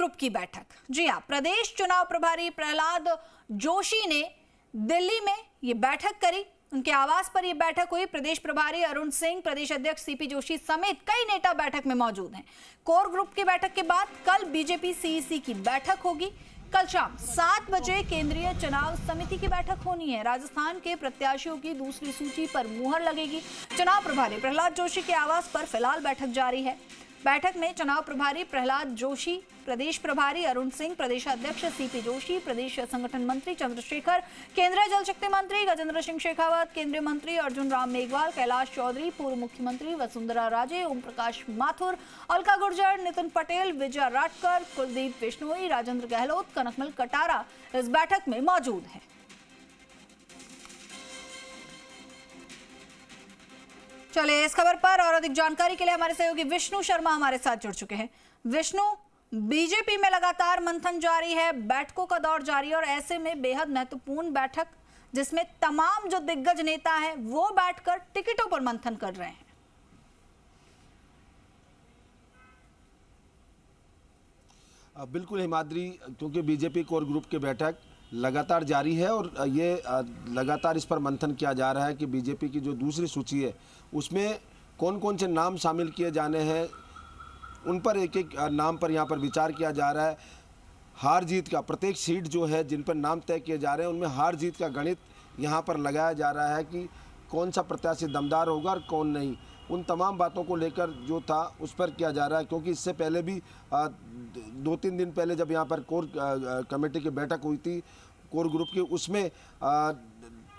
Group की बैठक। जी हाँ, प्रदेश चुनाव प्रभारी प्रहलाद जोशी ने दिल्ली में ये बैठक करी। उनके आवास पर यह बैठक हुई। प्रदेश प्रभारी अरुण सिंह, प्रदेश अध्यक्ष सीपी जोशी समेत कई नेता बैठक में मौजूद हैं। कोर ग्रुप की बैठक के बाद कल बीजेपी सीईसी की बैठक होगी। कल शाम 7 बजे केंद्रीय चुनाव समिति की बैठक होनी है। राजस्थान के प्रत्याशियों की दूसरी सूची पर मुहर लगेगी। चुनाव प्रभारी प्रहलाद जोशी के आवास पर फिलहाल बैठक जारी है। बैठक में चुनाव प्रभारी प्रहलाद जोशी, प्रदेश प्रभारी अरुण सिंह, प्रदेश अध्यक्ष सीपी जोशी, प्रदेश संगठन मंत्री चंद्रशेखर, केंद्रीय जल शक्ति मंत्री गजेंद्र सिंह शेखावत, केंद्रीय मंत्री अर्जुन राम मेघवाल, कैलाश चौधरी, पूर्व मुख्यमंत्री वसुंधरा राजे, ओम प्रकाश माथुर, अलका गुर्जर, नितिन पटेल, विजय राटकर, कुलदीप बिश्नोई, राजेंद्र गहलोत, कनकमल कटारा इस बैठक में मौजूद है। चलिए, इस खबर पर और अधिक जानकारी के लिए हमारे सहयोगी विष्णु शर्मा हमारे साथ जुड़ चुके हैं। विष्णु, बीजेपी में लगातार मंथन जारी है, बैठकों का दौर जारी है और ऐसे में बेहद महत्वपूर्ण बैठक जिसमें तमाम जो दिग्गज नेता हैं वो बैठकर टिकटों पर मंथन कर रहे हैं। बिल्कुल हिमाद्री, क्योंकि बीजेपी कोर ग्रुप की बैठक लगातार जारी है और ये लगातार इस पर मंथन किया जा रहा है कि बीजेपी की जो दूसरी सूची है उसमें कौन कौन से नाम शामिल किए जाने हैं, उन पर एक एक नाम पर यहाँ पर विचार किया जा रहा है। हार जीत का प्रत्येक सीट जो है जिन पर नाम तय किए जा रहे हैं उनमें हार जीत का गणित यहाँ पर लगाया जा रहा है कि कौन सा प्रत्याशी दमदार होगा और कौन नहीं। उन तमाम बातों को लेकर जो था उस पर किया जा रहा है, क्योंकि इससे पहले भी 2-3 दिन पहले जब यहाँ पर कोर कमेटी की बैठक हुई थी कोर ग्रुप की, उसमें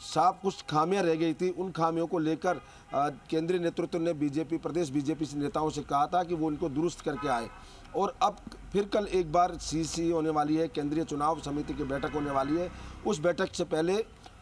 साफ कुछ खामियां रह गई थी। उन खामियों को लेकर केंद्रीय नेतृत्व ने प्रदेश बीजेपी नेताओं से कहा था कि वो उनको दुरुस्त करके आए। और अब फिर कल एक बार सीईसी होने वाली है, केंद्रीय चुनाव समिति की बैठक होने वाली है। उस बैठक से पहले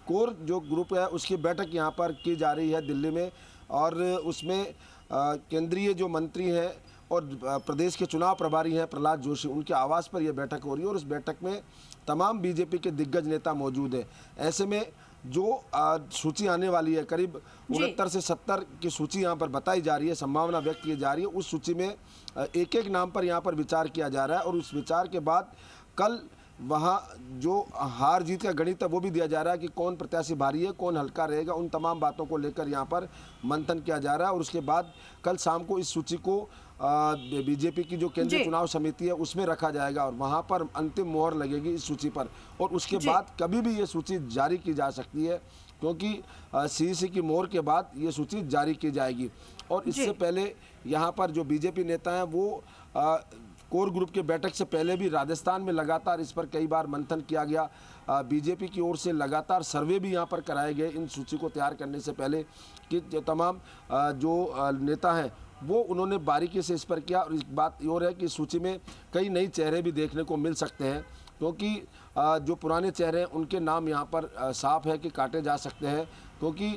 कोर जो ग्रुप है उसकी बैठक यहाँ पर की जा रही है दिल्ली में, और उसमें केंद्रीय जो मंत्री हैं और प्रदेश के चुनाव प्रभारी हैं प्रहलाद जोशी, उनके आवास पर यह बैठक हो रही है और इस बैठक में तमाम बीजेपी के दिग्गज नेता मौजूद हैं। ऐसे में जो सूची आने वाली है, करीब 69 से 70 की सूची यहाँ पर बताई जा रही है, संभावना व्यक्त की जा रही है। उस सूची में एक एक नाम पर यहाँ पर विचार किया जा रहा है और उस विचार के बाद कल वहाँ जो हार जीत का गणित है वो भी दिया जा रहा है कि कौन प्रत्याशी भारी है, कौन हल्का रहेगा। उन तमाम बातों को लेकर यहाँ पर मंथन किया जा रहा है और उसके बाद कल शाम को इस सूची को बीजेपी की जो केंद्रीय चुनाव समिति है उसमें रखा जाएगा और वहाँ पर अंतिम मोहर लगेगी इस सूची पर। और उसके बाद कभी भी ये सूची जारी की जा सकती है, क्योंकि सीईसी की मोहर के बाद ये सूची जारी की जाएगी। और इससे पहले यहाँ पर जो बीजेपी नेता हैं वो कोर ग्रुप के बैठक से पहले भी राजस्थान में लगातार इस पर कई बार मंथन किया गया। बीजेपी की ओर से लगातार सर्वे भी यहाँ पर कराए गए इन सूची को तैयार करने से पहले कि जो तमाम जो नेता हैं वो उन्होंने बारीकी से इस पर किया। और एक बात और है कि इस सूची में कई नए चेहरे भी देखने को मिल सकते हैं, क्योंकि जो पुराने चेहरे हैं उनके नाम यहाँ पर साफ है कि काटे जा सकते हैं, क्योंकि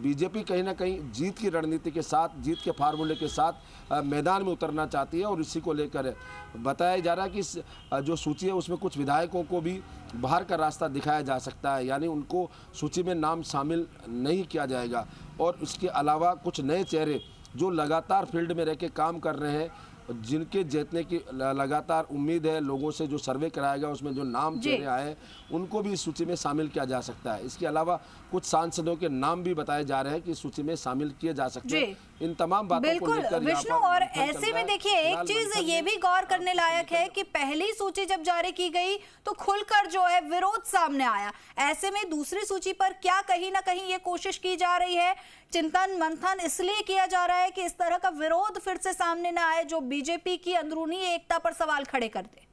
बीजेपी कहीं ना कहीं जीत की रणनीति के साथ, जीत के फार्मूले के साथ मैदान में उतरना चाहती है। और इसी को लेकर बताया जा रहा है कि इस जो सूची है उसमें कुछ विधायकों को भी बाहर का रास्ता दिखाया जा सकता है, यानी उनको सूची में नाम शामिल नहीं किया जाएगा। और इसके अलावा कुछ नए चेहरे जो लगातार फील्ड में रह के काम कर रहे हैं, जिनके जीतने की लगातार उम्मीद है लोगों से, जो सर्वे कराया गया उसमें जो नाम चेहरे आए उनको भी इस सूची में शामिल किया जा सकता है। इसके अलावा कुछ सांसदों के नाम भी बताए जा रहे हैं कि इस सूची में शामिल किए जा सकते हैं। इन तमाम बातों को लेकर विष्णु, और ऐसे में देखिए एक चीज ये भी गौर करने लायक है कि पहली सूची जब जारी की गई तो खुलकर जो है विरोध सामने आया। ऐसे में दूसरी सूची पर क्या कहीं ना कहीं ये कोशिश की जा रही है, चिंतन मंथन इसलिए किया जा रहा है कि इस तरह का विरोध फिर से सामने ना आए जो बीजेपी की अंदरूनी एकता पर सवाल खड़े कर दे।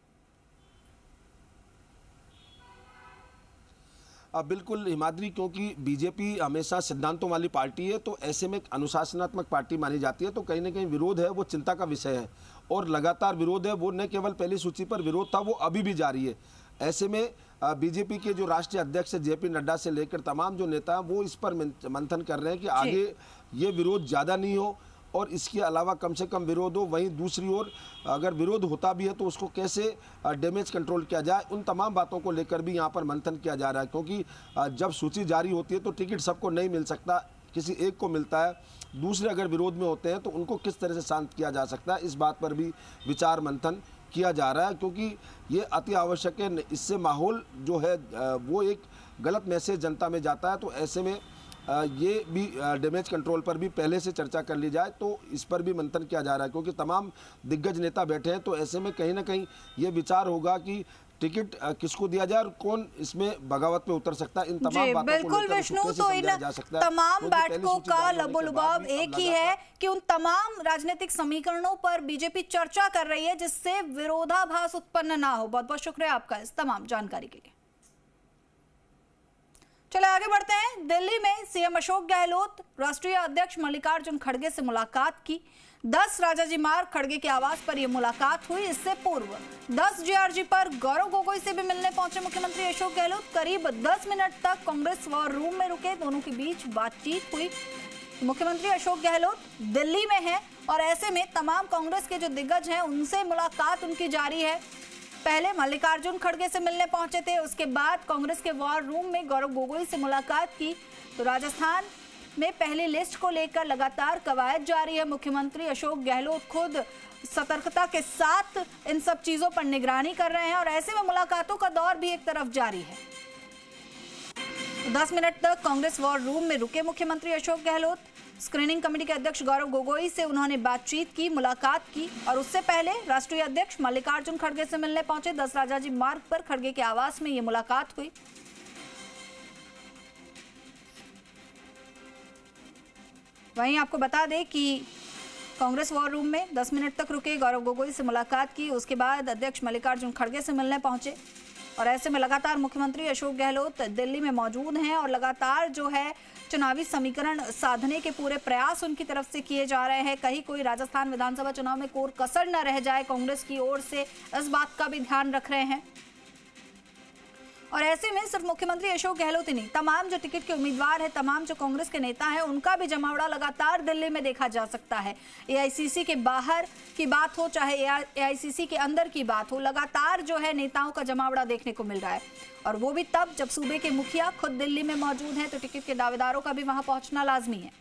बिल्कुल हिमाद्री, क्योंकि बीजेपी हमेशा सिद्धांतों वाली पार्टी है, तो ऐसे में अनुशासनात्मक पार्टी मानी जाती है, तो कहीं ना कहीं विरोध है वो चिंता का विषय है और लगातार विरोध है वो न केवल पहली सूची पर विरोध था, वो अभी भी जारी है। ऐसे में बीजेपी के जो राष्ट्रीय अध्यक्ष जेपी नड्डा से लेकर तमाम जो नेता हैं वो इस पर मंथन कर रहे हैं कि आगे ये विरोध ज़्यादा नहीं हो और इसके अलावा कम से कम विरोध हो। वहीं दूसरी ओर अगर विरोध होता भी है तो उसको कैसे डैमेज कंट्रोल किया जाए, उन तमाम बातों को लेकर भी यहाँ पर मंथन किया जा रहा है। क्योंकि जब सूची जारी होती है तो टिकट सबको नहीं मिल सकता, किसी एक को मिलता है। दूसरे अगर विरोध में होते हैं तो उनको किस तरह से शांत किया जा सकता है, इस बात पर भी विचार मंथन किया जा रहा है, क्योंकि ये अति आवश्यक है। इससे माहौल जो है वो एक गलत मैसेज जनता में जाता है। तो ऐसे में ये भी डैमेज कंट्रोल पर भी पहले से चर्चा कर ली जाए, तो इस पर भी मंथन किया जा रहा है, क्योंकि तमाम दिग्गज नेता बैठे हैं। तो ऐसे में कहीं ना कहीं ये विचार होगा कि टिकट किसको दिया जाए और कौन इसमें बगावत पे उतर सकता है। इन तमाम बातों बिल्कुल विष्णु, तो इन तमाम बैठकों का लबोलुबाव एक ही है कि उन तमाम राजनीतिक समीकरणों पर बीजेपी चर्चा कर रही है, जिससे विरोधाभास उत्पन्न ना हो। बहुत बहुत शुक्रिया आपका इस तमाम जानकारी के लिए। चले आगे बढ़ते हैं। दिल्ली में सीएम अशोक गहलोत राष्ट्रीय अध्यक्ष मल्लिकार्जुन खड़गे से मुलाकात की। 10 राजाजी मार्ग खड़गे के आवास पर यह मुलाकात हुई। इससे पूर्व 10 जीआरजी पर गौरव गोगोई से भी मिलने पहुंचे मुख्यमंत्री अशोक गहलोत। करीब 10 मिनट तक कांग्रेस वॉर रूम में रुके, दोनों के बीच बातचीत हुई। मुख्यमंत्री अशोक गहलोत दिल्ली में है और ऐसे में तमाम कांग्रेस के जो दिग्गज हैं उनसे मुलाकात उनकी जारी है। पहले मल्लिकार्जुन खड़गे से मिलने पहुंचे थे, उसके बाद कांग्रेस के वॉर रूम में गौरव गोगोई से मुलाकात की। तो राजस्थान में पहली लिस्ट को लेकर लगातार कवायद जारी है। मुख्यमंत्री अशोक गहलोत खुद सतर्कता के साथ इन सब चीजों पर निगरानी कर रहे हैं और ऐसे में मुलाकातों का दौर भी एक तरफ जारी है। 10 मिनट तक कांग्रेस वॉर रूम में रुके मुख्यमंत्री अशोक गहलोत। स्क्रीनिंग कमेटी के अध्यक्ष गौरव गोगोई से उन्होंने बातचीत की, मुलाकात की और उससे पहले राष्ट्रीय अध्यक्ष मल्लिकार्जुन खड़गे से मिलने पहुंचे। 10 राजाजी मार्ग पर खड़गे के आवास में यह मुलाकात हुई। वहीं आपको बता दें कि कांग्रेस वॉर रूम में 10 मिनट तक रुके, गौरव गोगोई से मुलाकात की, उसके बाद अध्यक्ष मल्लिकार्जुन खड़गे से मिलने पहुंचे और ऐसे में लगातार मुख्यमंत्री अशोक गहलोत दिल्ली में मौजूद हैं और लगातार जो है चुनावी समीकरण साधने के पूरे प्रयास उनकी तरफ से किए जा रहे हैं। कहीं कोई राजस्थान विधानसभा चुनाव में कोर कसर न रह जाए, कांग्रेस की ओर से इस बात का भी ध्यान रख रहे हैं। और ऐसे में सिर्फ मुख्यमंत्री अशोक गहलोत ही नहीं, तमाम जो टिकट के उम्मीदवार हैं, तमाम जो कांग्रेस के नेता हैं, उनका भी जमावड़ा लगातार दिल्ली में देखा जा सकता है। एआईसीसी के बाहर की बात हो चाहे एआईसीसी के अंदर की बात हो, लगातार जो है नेताओं का जमावड़ा देखने को मिल रहा है और वो भी तब जब सूबे के मुखिया खुद दिल्ली में मौजूद हैं, तो टिकट के दावेदारों का भी वहां पहुंचना लाजमी है।